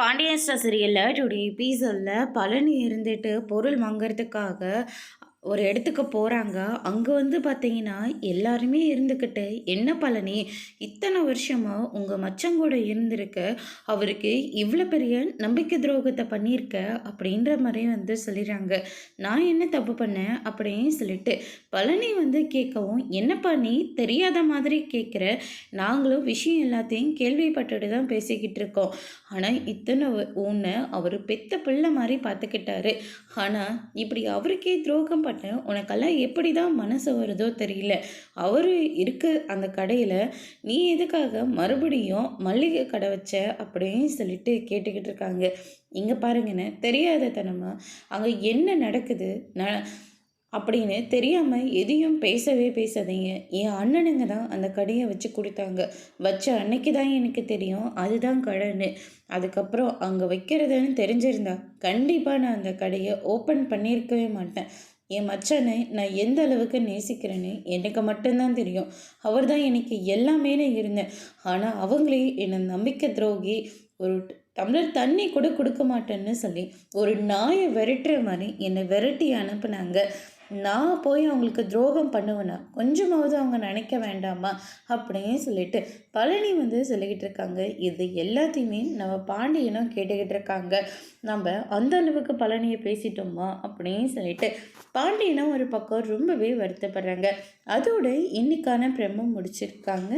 Pandian star சீரியலில் today எபிசோடில் பழனி இருந்துட்டு பொருள் வாங்கிறதுக்காக ஒரு இடத்துக்கு போகிறாங்க. அங்கே வந்து பார்த்தீங்கன்னா எல்லாருமே இருந்துக்கிட்டு, என்ன பழனி இத்தனை வருஷமாக உங்கள் மச்சங்கூட இருந்திருக்க, அவருக்கு இவ்வளோ பெரிய நம்பிக்கை துரோகத்தை பண்ணியிருக்க அப்படின்ற மாதிரி வந்து சொல்லிடுறாங்க. நான் என்ன தப்பு பண்ணேன் அப்படின்னு சொல்லிட்டு பழனி வந்து கேட்கவும், என்னப்பா நீ தெரியாத மாதிரி கேட்குற, நாங்களும் விஷயம் எல்லாத்தையும் கேள்விப்பட்டுட்டு தான் பேசிக்கிட்டு இருக்கோம். ஆனால் இத்தனை உன்னை அவர் பெத்த பிள்ளை மாதிரி பார்த்துக்கிட்டாரு. ஆனால் இப்படி அவருக்கே துரோகம் பண்ண உனக்கெல்லாம் எப்படி தான் மனசு வருதோ தெரியல. அவர் இருக்க அந்த கடையில் நீ எதுக்காக மறுபடியும் மல்லிகை கடை வச்ச அப்படின்னு சொல்லிட்டு கேட்டுக்கிட்டு இருக்காங்க. இங்கே பாருங்கன்னு தெரியாத தனமா அங்கே என்ன நடக்குது அப்படின்னு தெரியாமல் எதையும் பேசவே பேசாதீங்க. என் அண்ணனுங்க தான் அந்த கடையை வச்சு கொடுத்தாங்க. வச்ச அன்னைக்கு தான் எனக்கு தெரியும் அதுதான் கடைன்னு. அதுக்கப்புறம் அங்கே வைக்கிறதுன்னு தெரிஞ்சிருந்தா கண்டிப்பாக நான் அந்த கடையை ஓப்பன் பண்ணியிருக்கவே மாட்டேன். என் மச்சனை நான் எந்த அளவுக்கு நேசிக்கிறேன்னு எனக்கு மட்டும்தான் தெரியும். அவர் தான் எனக்கு எல்லாமே இருந்தேன். ஆனால் அவங்களே என்னை நம்பிக்கை துரோகி, ஒரு டம்ளர் தண்ணி கூட கொடுக்க மாட்டேன்னு சொல்லி ஒரு நாயை விரட்டுற மாதிரி என்னை விரட்டி அனுப்புனாங்க. நான் போய் அவங்களுக்கு துரோகம் பண்ணுவேன்னா கொஞ்சமாவது அவங்க நினைக்க வேண்டாமா அப்படின்னு சொல்லிட்டு பழனி வந்து சொல்லிக்கிட்டு இருக்காங்க. இது எல்லாத்தையுமே நம்ம பாண்டியனும் கேட்டுக்கிட்டு இருக்காங்க. நம்ம அந்த அளவுக்கு பழனியை பேசிட்டோமா அப்படின்னு சொல்லிட்டு பாண்டியனும் ஒரு பக்கம் ரொம்பவே வருத்தப்படுறாங்க. அதோட இன்னைக்கான பிரம்மம் முடிச்சிருக்காங்க.